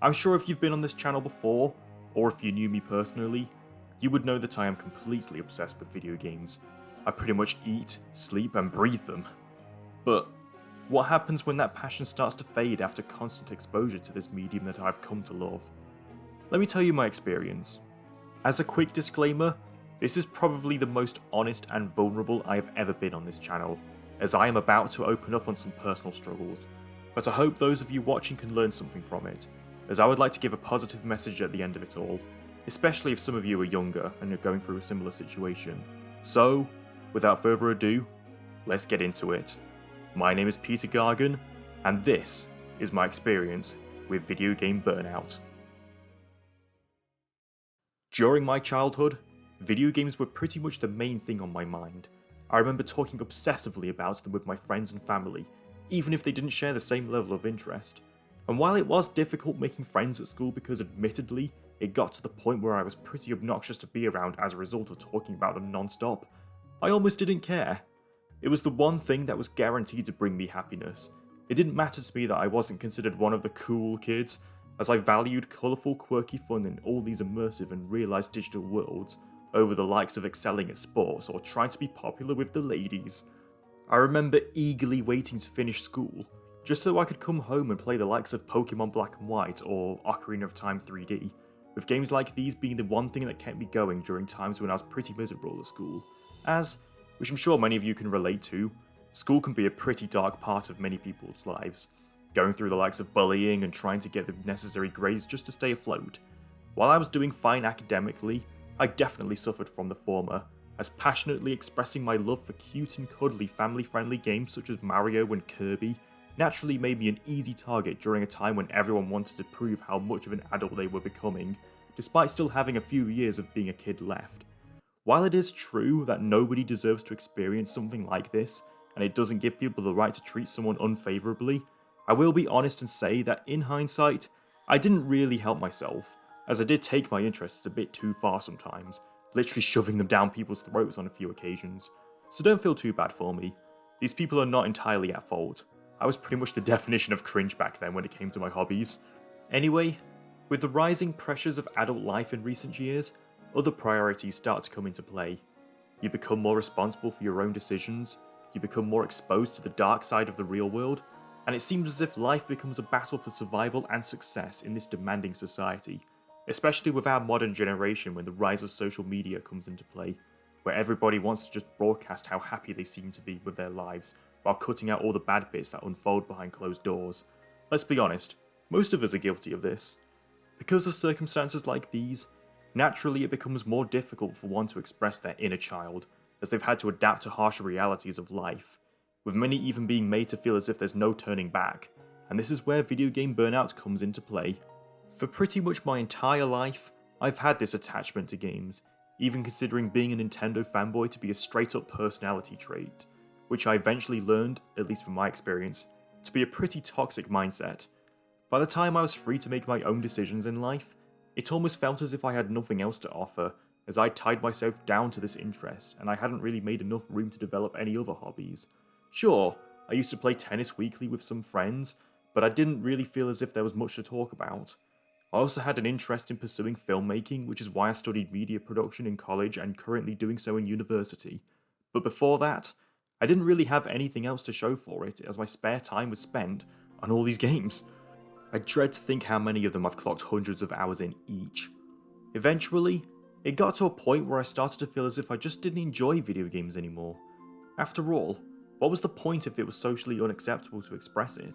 I'm sure if you've been on this channel before, or if you knew me personally, you would know that I am completely obsessed with video games. I pretty much eat, sleep, and breathe them. But what happens when that passion starts to fade after constant exposure to this medium that I've come to love? Let me tell you my experience. As a quick disclaimer, this is probably the most honest and vulnerable I have ever been on this channel, as I am about to open up on some personal struggles, but I hope those of you watching can learn something from it, as I would like to give a positive message at the end of it all, especially if some of you are younger and are going through a similar situation. So, without further ado, let's get into it. My name is Peter Gargan, and this is my experience with video game burnout. During my childhood, video games were pretty much the main thing on my mind. I remember talking obsessively about them with my friends and family, even if they didn't share the same level of interest. And while it was difficult making friends at school because admittedly, it got to the point where I was pretty obnoxious to be around as a result of talking about them non-stop, I almost didn't care. It was the one thing that was guaranteed to bring me happiness. It didn't matter to me that I wasn't considered one of the cool kids, as I valued colourful, quirky fun in all these immersive and realised digital worlds, over the likes of excelling at sports or trying to be popular with the ladies. I remember eagerly waiting to finish school, just so I could come home and play the likes of Pokemon Black and White or Ocarina of Time 3D, with games like these being the one thing that kept me going during times when I was pretty miserable at school, as, which I'm sure many of you can relate to, school can be a pretty dark part of many people's lives, going through the likes of bullying and trying to get the necessary grades just to stay afloat. While I was doing fine academically, I definitely suffered from the former, as passionately expressing my love for cute and cuddly family-friendly games such as Mario and Kirby naturally made me an easy target during a time when everyone wanted to prove how much of an adult they were becoming, despite still having a few years of being a kid left. While it is true that nobody deserves to experience something like this, and it doesn't give people the right to treat someone unfavourably, I will be honest and say that in hindsight, I didn't really help myself, as I did take my interests a bit too far sometimes, literally shoving them down people's throats on a few occasions. So don't feel too bad for me. These people are not entirely at fault. I was pretty much the definition of cringe back then when it came to my hobbies. Anyway, with the rising pressures of adult life in recent years, other priorities start to come into play. You become more responsible for your own decisions, you become more exposed to the dark side of the real world, and it seems as if life becomes a battle for survival and success in this demanding society, especially with our modern generation when the rise of social media comes into play, where everybody wants to just broadcast how happy they seem to be with their lives, while cutting out all the bad bits that unfold behind closed doors. Let's be honest, most of us are guilty of this. Because of circumstances like these, naturally it becomes more difficult for one to express their inner child, as they've had to adapt to harsher realities of life, with many even being made to feel as if there's no turning back, and this is where video game burnout comes into play. For pretty much my entire life, I've had this attachment to games, even considering being a Nintendo fanboy to be a straight up personality trait, which I eventually learned, at least from my experience, to be a pretty toxic mindset. By the time I was free to make my own decisions in life, it almost felt as if I had nothing else to offer, as I tied myself down to this interest and I hadn't really made enough room to develop any other hobbies. Sure, I used to play tennis weekly with some friends, but I didn't really feel as if there was much to talk about. I also had an interest in pursuing filmmaking, which is why I studied media production in college and currently doing so in university. But before that, I didn't really have anything else to show for it, as my spare time was spent on all these games. I dread to think how many of them I've clocked hundreds of hours in each. Eventually, it got to a point where I started to feel as if I just didn't enjoy video games anymore. After all, what was the point if it was socially unacceptable to express it?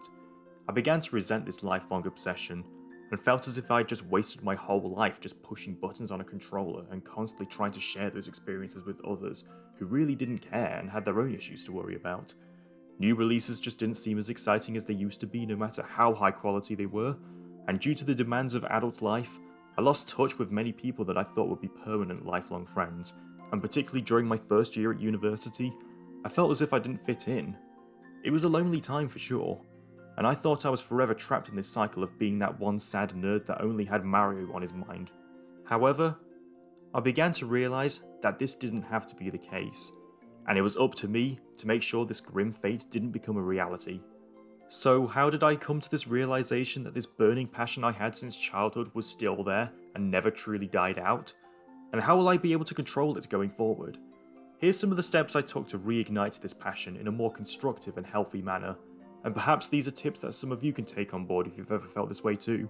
I began to resent this lifelong obsession, and felt as if I had just wasted my whole life just pushing buttons on a controller and constantly trying to share those experiences with others who really didn't care and had their own issues to worry about. New releases just didn't seem as exciting as they used to be, no matter how high quality they were, and due to the demands of adult life, I lost touch with many people that I thought would be permanent lifelong friends, and particularly during my first year at university, I felt as if I didn't fit in. It was a lonely time for sure, and I thought I was forever trapped in this cycle of being that one sad nerd that only had Mario on his mind. However, I began to realise that this didn't have to be the case, and it was up to me to make sure this grim fate didn't become a reality. So how did I come to this realization that this burning passion I had since childhood was still there and never truly died out? And how will I be able to control it going forward? Here's some of the steps I took to reignite this passion in a more constructive and healthy manner, and perhaps these are tips that some of you can take on board if you've ever felt this way too.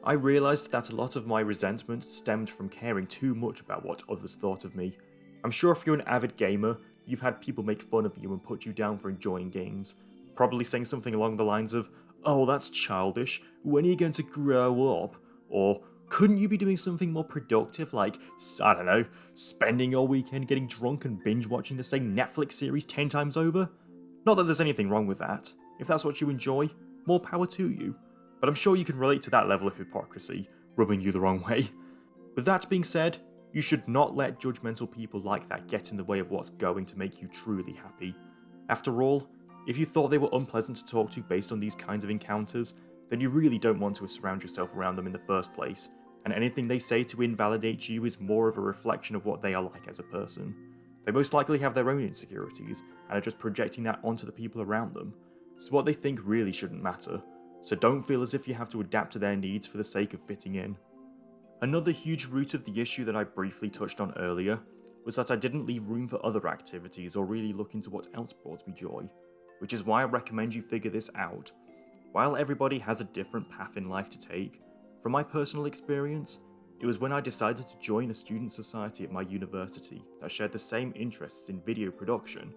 I realised that a lot of my resentment stemmed from caring too much about what others thought of me. I'm sure if you're an avid gamer, you've had people make fun of you and put you down for enjoying games, probably saying something along the lines of, "Oh, that's childish, when are you going to grow up?" Or, "Couldn't you be doing something more productive, like, I don't know, spending your weekend getting drunk and binge watching the same Netflix series 10 times over?" Not that there's anything wrong with that. If that's what you enjoy, more power to you. But I'm sure you can relate to that level of hypocrisy, rubbing you the wrong way. With that being said, you should not let judgmental people like that get in the way of what's going to make you truly happy. After all, if you thought they were unpleasant to talk to based on these kinds of encounters, then you really don't want to surround yourself around them in the first place, and anything they say to invalidate you is more of a reflection of what they are like as a person. They most likely have their own insecurities, and are just projecting that onto the people around them, so what they think really shouldn't matter, so don't feel as if you have to adapt to their needs for the sake of fitting in. Another huge root of the issue that I briefly touched on earlier was that I didn't leave room for other activities or really look into what else brought me joy, which is why I recommend you figure this out. While everybody has a different path in life to take, from my personal experience, it was when I decided to join a student society at my university that shared the same interests in video production,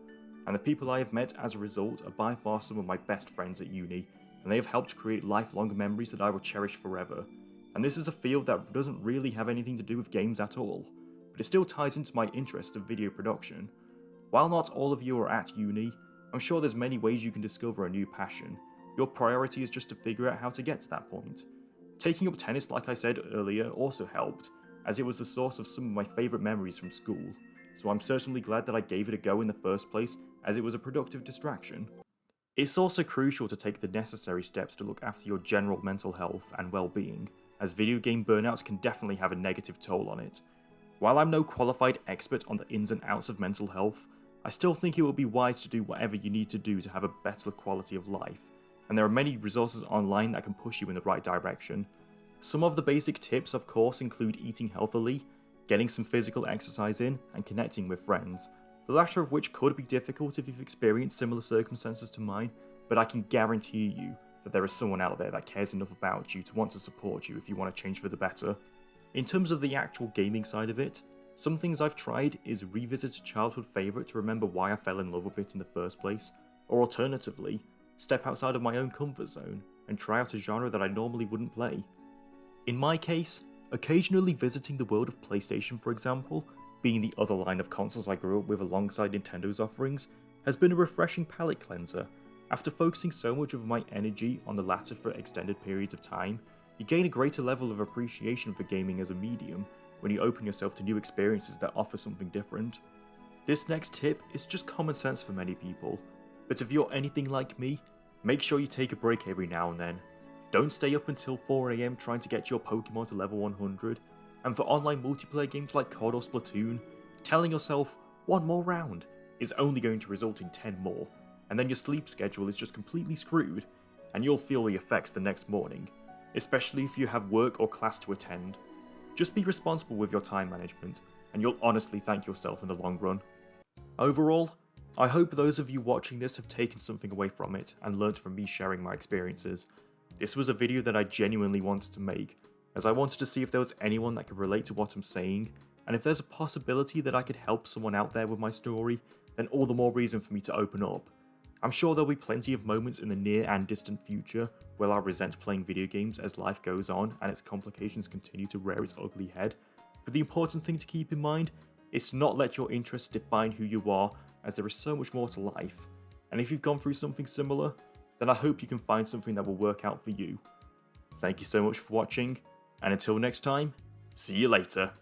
and the people I have met as a result are by far some of my best friends at uni, and they have helped create lifelong memories that I will cherish forever. And this is a field that doesn't really have anything to do with games at all, but it still ties into my interest of video production. While not all of you are at uni, I'm sure there's many ways you can discover a new passion. Your priority is just to figure out how to get to that point. Taking up tennis, like I said earlier, also helped, as it was the source of some of my favourite memories from school, so I'm certainly glad that I gave it a go in the first place, as it was a productive distraction. It's also crucial to take the necessary steps to look after your general mental health and well-being, as video game burnouts can definitely have a negative toll on it. While I'm no qualified expert on the ins and outs of mental health, I still think it would be wise to do whatever you need to do to have a better quality of life, and there are many resources online that can push you in the right direction. Some of the basic tips, of course, include eating healthily, getting some physical exercise in, and connecting with friends, the latter of which could be difficult if you've experienced similar circumstances to mine, but I can guarantee you that there is someone out there that cares enough about you to want to support you if you want to change for the better. In terms of the actual gaming side of it, some things I've tried is revisit a childhood favourite to remember why I fell in love with it in the first place, or alternatively, step outside of my own comfort zone and try out a genre that I normally wouldn't play. In my case, occasionally visiting the world of PlayStation, for example, being the other line of consoles I grew up with alongside Nintendo's offerings, has been a refreshing palate cleanser. After focusing so much of my energy on the latter for extended periods of time, you gain a greater level of appreciation for gaming as a medium when you open yourself to new experiences that offer something different. This next tip is just common sense for many people, but if you're anything like me, make sure you take a break every now and then. Don't stay up until 4 AM trying to get your Pokemon to level 100, and for online multiplayer games like COD or Splatoon, telling yourself one more round is only going to result in 10 more, and then your sleep schedule is just completely screwed, and you'll feel the effects the next morning, especially if you have work or class to attend. Just be responsible with your time management, and you'll honestly thank yourself in the long run. Overall, I hope those of you watching this have taken something away from it and learnt from me sharing my experiences. This was a video that I genuinely wanted to make, as I wanted to see if there was anyone that could relate to what I'm saying, and if there's a possibility that I could help someone out there with my story, then all the more reason for me to open up. I'm sure there'll be plenty of moments in the near and distant future where I'll resent playing video games as life goes on and its complications continue to rear its ugly head, but the important thing to keep in mind is to not let your interests define who you are, as there is so much more to life, and if you've gone through something similar, then I hope you can find something that will work out for you. Thank you so much for watching, and until next time, see you later.